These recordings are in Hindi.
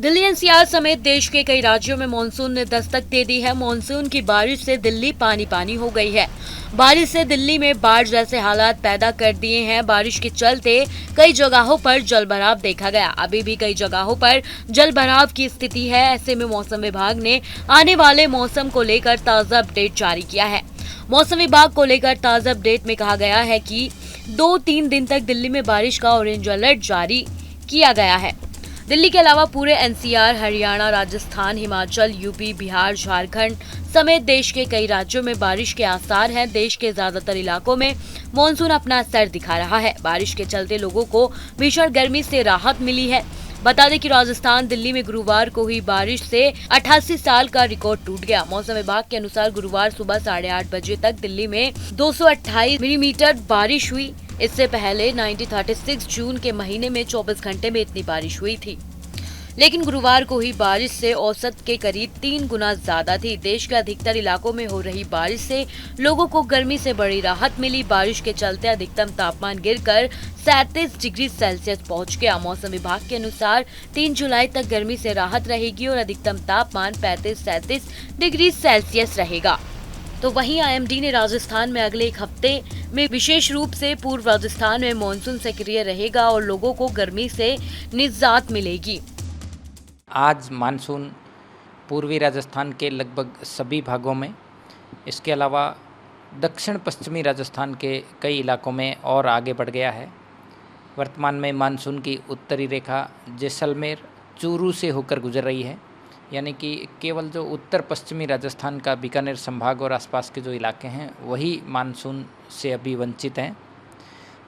दिल्ली एनसीआर समेत देश के कई राज्यों में मानसून ने दस्तक दे दी है। मानसून की बारिश से दिल्ली पानी पानी हो गई है। बारिश से दिल्ली में बाढ़ जैसे हालात पैदा कर दिए हैं। बारिश के चलते कई जगहों पर जलभराव देखा गया। अभी भी कई जगहों पर जलभराव की स्थिति है। ऐसे में मौसम विभाग ने आने वाले मौसम को लेकर ताजा अपडेट जारी किया है। मौसम विभाग को लेकर ताजा अपडेट में कहा गया है कि 2-3 दिन तक दिल्ली में बारिश का ऑरेंज अलर्ट जारी किया गया है। दिल्ली के अलावा पूरे एनसीआर, हरियाणा, राजस्थान, हिमाचल, यूपी, बिहार, झारखंड समेत देश के कई राज्यों में बारिश के आसार हैं। देश के ज्यादातर इलाकों में मॉनसून अपना असर दिखा रहा है। बारिश के चलते लोगों को भीषण गर्मी से राहत मिली है। बता दें कि राजस्थान, दिल्ली में गुरुवार को हुई बारिश से 88 साल का रिकॉर्ड टूट गया। मौसम विभाग के अनुसार गुरुवार सुबह 8:30 बजे तक दिल्ली में 228 मिलीमीटर बारिश हुई। इससे पहले 1936 जून के महीने में 24 घंटे में इतनी बारिश हुई थी, लेकिन गुरुवार को हुई बारिश से औसत के करीब 3 गुना ज्यादा थी। देश के अधिकतर इलाकों में हो रही बारिश से लोगों को गर्मी से बड़ी राहत मिली। बारिश के चलते अधिकतम तापमान गिरकर 37 डिग्री सेल्सियस पहुंच गया। मौसम विभाग के अनुसार 3 जुलाई तक गर्मी से राहत रहेगी और अधिकतम तापमान 35-37 डिग्री सेल्सियस रहेगा। तो वहीं आईएमडी ने राजस्थान में अगले 1 हफ्ते में विशेष रूप से पूर्व राजस्थान में मानसून सक्रिय रहेगा और लोगों को गर्मी से निजात मिलेगी। आज मानसून पूर्वी राजस्थान के लगभग सभी भागों में, इसके अलावा दक्षिण पश्चिमी राजस्थान के कई इलाकों में और आगे बढ़ गया है। वर्तमान में मानसून की उत्तरी रेखा जैसलमेर, चूरू से होकर गुजर रही है, यानी कि केवल जो उत्तर पश्चिमी राजस्थान का बीकानेर संभाग और आसपास के जो इलाके हैं वही मानसून से अभी वंचित हैं।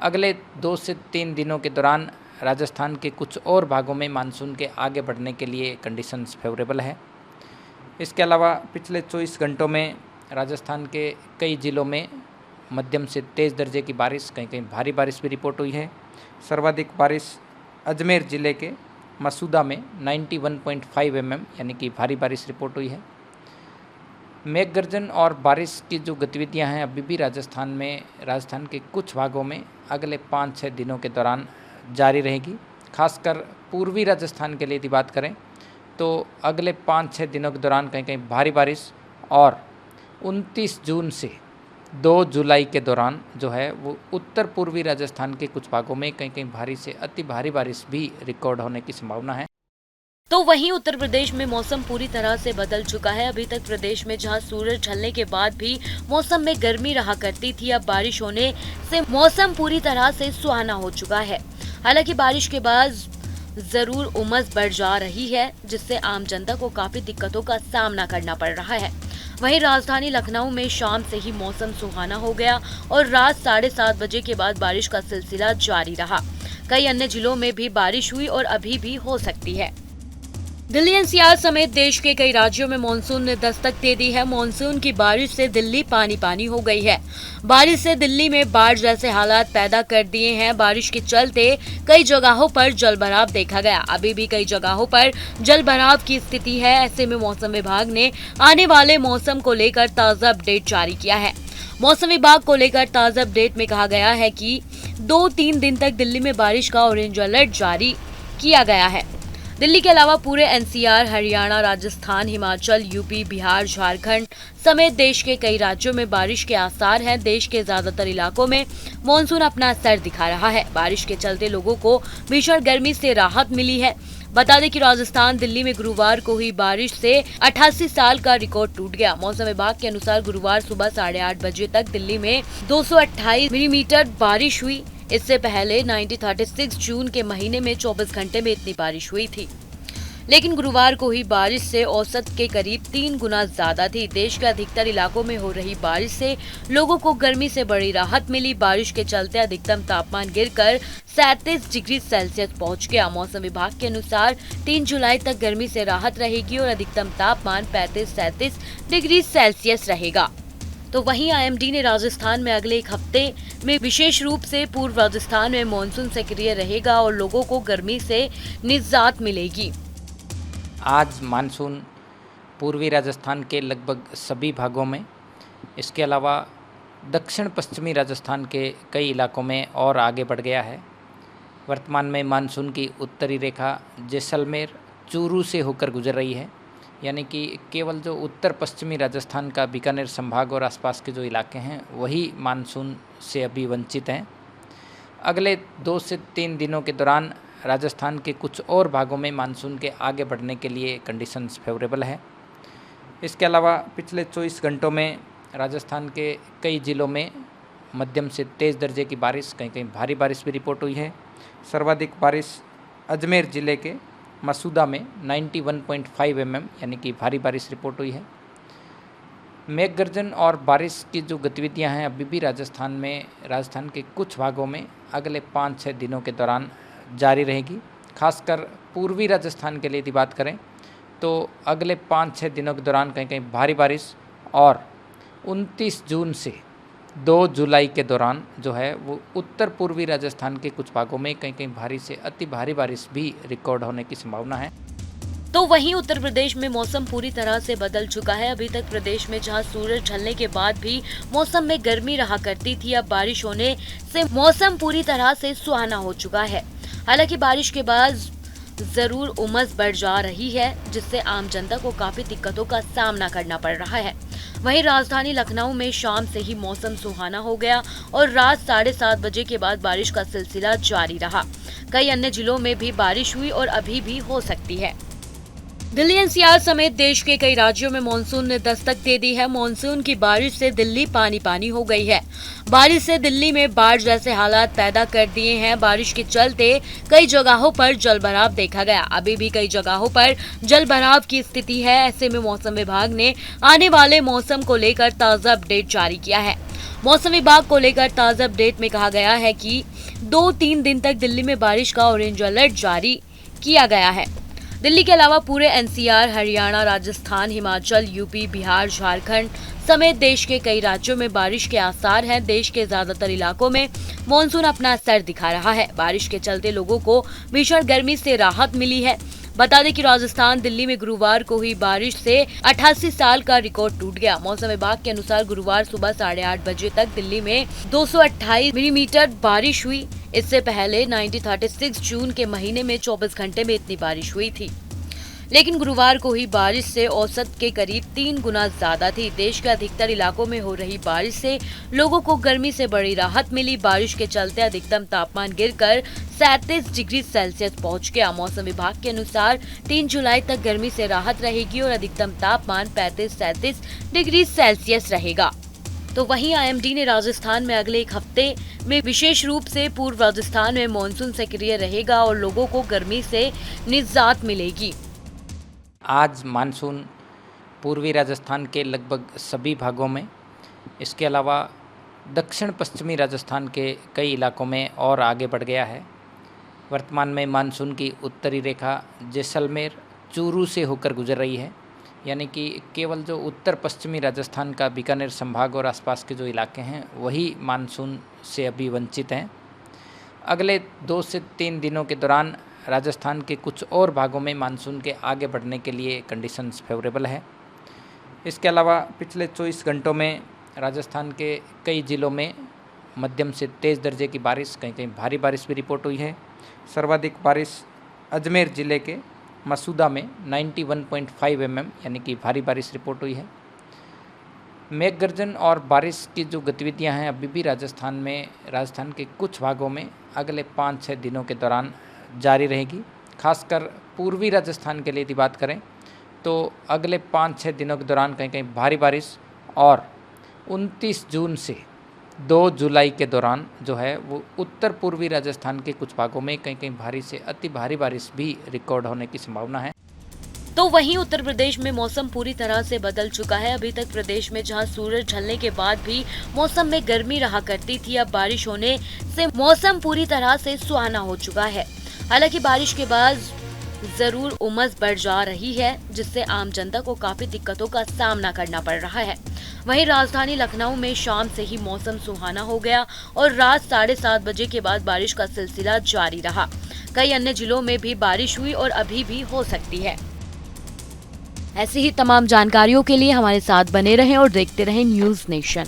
अगले 2 से 3 दिनों के दौरान राजस्थान के कुछ और भागों में मानसून के आगे बढ़ने के लिए कंडीशंस फेवरेबल है। इसके अलावा पिछले 24 घंटों में राजस्थान के कई ज़िलों में मध्यम से तेज़ दर्जे की बारिश, कहीं कहीं भारी बारिश भी रिपोर्ट हुई है। सर्वाधिक बारिश अजमेर ज़िले के मसूदा में 91.5 mm यानी कि भारी बारिश रिपोर्ट हुई है। मेघ गर्जन और बारिश की जो गतिविधियां हैं अभी भी राजस्थान के कुछ भागों में अगले 5-6 दिनों के दौरान जारी रहेगी। खासकर पूर्वी राजस्थान के लिए यदि बात करें तो अगले 5-6 दिनों के दौरान कहीं कहीं भारी बारिश और 29 जून से 2 जुलाई के दौरान जो है वो उत्तर पूर्वी राजस्थान के कुछ भागों में कहीं कहीं भारी से अति भारी बारिश भी रिकॉर्ड होने की संभावना है। तो वहीं उत्तर प्रदेश में मौसम पूरी तरह से बदल चुका है। अभी तक प्रदेश में जहां सूरज ढलने के बाद भी मौसम में गर्मी रहा करती थी, अब बारिश होने से मौसम पूरी तरह से सुहाना हो चुका है। हालांकि बारिश के बाद जरूर उमस बढ़ जा रही है, जिससे आम जनता को काफी दिक्कतों का सामना करना पड़ रहा है। वहीं राजधानी लखनऊ में शाम से ही मौसम सुहाना हो गया और रात 7:30 बजे के बाद बारिश का सिलसिला जारी रहा। कई अन्य जिलों में भी बारिश हुई और अभी भी हो सकती है। दिल्ली एनसीआर समेत देश के कई राज्यों में मानसून ने दस्तक दे दी है। मानसून की बारिश से दिल्ली पानी पानी हो गई है। बारिश से दिल्ली में बाढ़ जैसे हालात पैदा कर दिए हैं। बारिश के चलते कई जगहों पर जलभराव देखा गया। अभी भी कई जगहों पर जलभराव की स्थिति है। ऐसे में मौसम विभाग ने आने वाले मौसम को लेकर ताजा अपडेट जारी किया है। मौसम विभाग को लेकर ताजा अपडेट में कहा गया है कि 2-3 दिन तक दिल्ली में बारिश का ऑरेंज अलर्ट जारी किया गया है। दिल्ली के अलावा पूरे एनसीआर, हरियाणा, राजस्थान, हिमाचल, यूपी, बिहार, झारखंड समेत देश के कई राज्यों में बारिश के आसार हैं। देश के ज्यादातर इलाकों में मॉनसून अपना असर दिखा रहा है। बारिश के चलते लोगों को भीषण गर्मी से राहत मिली है। बता दें कि राजस्थान, दिल्ली में गुरुवार को हुई बारिश से 88 साल का रिकॉर्ड टूट गया। मौसम विभाग के अनुसार गुरुवार सुबह 8:30 बजे तक दिल्ली में 228 मिलीमीटर बारिश हुई। इससे पहले 1936 जून के महीने में 24 घंटे में इतनी बारिश हुई थी, लेकिन गुरुवार को हुई बारिश से औसत के करीब 3 गुना ज्यादा थी। देश के अधिकतर इलाकों में हो रही बारिश से लोगों को गर्मी से बड़ी राहत मिली। बारिश के चलते अधिकतम तापमान गिरकर 37 डिग्री सेल्सियस पहुंच गया। मौसम विभाग के अनुसार 3 जुलाई तक गर्मी से राहत रहेगी और अधिकतम तापमान 35-37 डिग्री सेल्सियस रहेगा। तो वहीं आईएमडी ने राजस्थान में अगले 1 हफ्ते में विशेष रूप से पूर्व राजस्थान में मानसून सक्रिय रहेगा और लोगों को गर्मी से निजात मिलेगी। आज मानसून पूर्वी राजस्थान के लगभग सभी भागों में, इसके अलावा दक्षिण पश्चिमी राजस्थान के कई इलाकों में और आगे बढ़ गया है। वर्तमान में मानसून की उत्तरी रेखा जैसलमेर, चूरू से होकर गुजर रही है, यानी कि केवल जो उत्तर पश्चिमी राजस्थान का बीकानेर संभाग और आसपास के जो इलाके हैं वही मानसून से अभी वंचित हैं। अगले 2 से 3 दिनों के दौरान राजस्थान के कुछ और भागों में मानसून के आगे बढ़ने के लिए कंडीशंस फेवरेबल है। इसके अलावा पिछले 24 घंटों में राजस्थान के कई ज़िलों में मध्यम से तेज़ दर्जे की बारिश, कहीं कहीं भारी बारिश भी रिपोर्ट हुई है। सर्वाधिक बारिश अजमेर ज़िले के मसूदा में 91.5 mm यानी कि भारी बारिश रिपोर्ट हुई है। मेघ गर्जन और बारिश की जो गतिविधियां हैं अभी भी राजस्थान के कुछ भागों में अगले 5-6 दिनों के दौरान जारी रहेगी। खासकर पूर्वी राजस्थान के लिए यदि बात करें तो अगले 5-6 दिनों के दौरान कहीं कहीं भारी बारिश और 29 जून से 2 जुलाई के दौरान जो है वो उत्तर पूर्वी राजस्थान के कुछ भागों में कहीं कहीं भारी से अति भारी बारिश भी रिकॉर्ड होने की संभावना है। तो वहीं उत्तर प्रदेश में मौसम पूरी तरह से बदल चुका है। अभी तक प्रदेश में जहां सूरज ढलने के बाद भी मौसम में गर्मी रहा करती थी, अब बारिश होने से मौसम पूरी तरह से सुहाना हो चुका है। हालांकि बारिश के बाद जरूर उमस बढ़ जा रही है, जिससे आम जनता को काफी दिक्कतों का सामना करना पड़ रहा है। वहीं राजधानी लखनऊ में शाम से ही मौसम सुहाना हो गया और रात 7:30 बजे के बाद बारिश का सिलसिला जारी रहा। कई अन्य जिलों में भी बारिश हुई और अभी भी हो सकती है। दिल्ली एनसीआर समेत देश के कई राज्यों में मानसून ने दस्तक दे दी है। मानसून की बारिश से दिल्ली पानी पानी हो गई है। बारिश से दिल्ली में बाढ़ जैसे हालात पैदा कर दिए हैं। बारिश के चलते कई जगहों पर जलभराव देखा गया। अभी भी कई जगहों पर जलभराव की स्थिति है। ऐसे में मौसम विभाग ने आने वाले मौसम को लेकर ताज़ा अपडेट जारी किया है। मौसम विभाग को लेकर ताज़ा अपडेट में कहा गया है कि 2-3 दिन तक दिल्ली में बारिश का ऑरेंज अलर्ट जारी किया गया है। दिल्ली के अलावा पूरे एनसीआर, हरियाणा, राजस्थान, हिमाचल, यूपी, बिहार, झारखंड समेत देश के कई राज्यों में बारिश के आसार हैं। देश के ज्यादातर इलाकों में मॉनसून अपना असर दिखा रहा है। बारिश के चलते लोगों को भीषण गर्मी से राहत मिली है। बता दें कि राजस्थान, दिल्ली में गुरुवार को हुई बारिश से 88 साल का रिकॉर्ड टूट गया। मौसम विभाग के अनुसार गुरुवार सुबह 8:30 बजे तक दिल्ली में 228 मिलीमीटर बारिश हुई। इससे पहले 1936 जून के महीने में 24 घंटे में इतनी बारिश हुई थी, लेकिन गुरुवार को हुई बारिश से औसत के करीब 3 गुना ज्यादा थी। देश के अधिकतर इलाकों में हो रही बारिश से लोगों को गर्मी से बड़ी राहत मिली। बारिश के चलते अधिकतम तापमान गिरकर 37 डिग्री सेल्सियस पहुंच गया। मौसम विभाग के अनुसार 3 जुलाई तक गर्मी से राहत रहेगी और अधिकतम तापमान 35-37 डिग्री सेल्सियस रहेगा। तो वहीं आईएमडी ने राजस्थान में अगले 1 हफ्ते में विशेष रूप से पूर्व राजस्थान में मानसून सक्रिय रहेगा और लोगों को गर्मी से निजात मिलेगी। आज मानसून पूर्वी राजस्थान के लगभग सभी भागों में, इसके अलावा दक्षिण पश्चिमी राजस्थान के कई इलाकों में और आगे बढ़ गया है। वर्तमान में मानसून की उत्तरी रेखा जैसलमेर, चूरू से होकर गुजर रही है, यानी कि केवल जो उत्तर पश्चिमी राजस्थान का बीकानेर संभाग और आसपास के जो इलाके हैं वही मानसून से अभी वंचित हैं। अगले 2 से 3 दिनों के दौरान राजस्थान के कुछ और भागों में मानसून के आगे बढ़ने के लिए कंडीशंस फेवरेबल है। इसके अलावा पिछले 24 घंटों में राजस्थान के कई ज़िलों में मध्यम से तेज़ दर्जे की बारिश, कहीं कहीं भारी बारिश भी रिपोर्ट हुई है। सर्वाधिक बारिश अजमेर ज़िले के मसूदा में 91.5 mm यानी कि भारी बारिश रिपोर्ट हुई है। मेघ गर्जन और बारिश की जो गतिविधियां हैं अभी भी राजस्थान के कुछ भागों में अगले 5-6 दिनों के दौरान जारी रहेगी। खासकर पूर्वी राजस्थान के लिए यदि बात करें तो अगले 5-6 दिनों के दौरान कहीं कहीं भारी बारिश और 29 जून से 2 जुलाई के दौरान जो है वो उत्तर पूर्वी राजस्थान के कुछ भागों में कहीं कहीं भारी से अति भारी बारिश भी रिकॉर्ड होने की संभावना है। तो वहीं उत्तर प्रदेश में मौसम पूरी तरह से बदल चुका है। अभी तक प्रदेश में जहां सूरज ढलने के बाद भी मौसम में गर्मी रहा करती थी, अब बारिश होने से मौसम पूरी तरह से सुहाना हो चुका है। हालांकि बारिश के बाद जरूर उमस बढ़ जा रही है, जिससे आम जनता को काफी दिक्कतों का सामना करना पड़ रहा है। वहीं राजधानी लखनऊ में शाम से ही मौसम सुहाना हो गया और रात 7:30 बजे के बाद बारिश का सिलसिला जारी रहा। कई अन्य जिलों में भी बारिश हुई और अभी भी हो सकती है। ऐसी ही तमाम जानकारियों के लिए हमारे साथ बने रहें और देखते रहें न्यूज़ नेशन।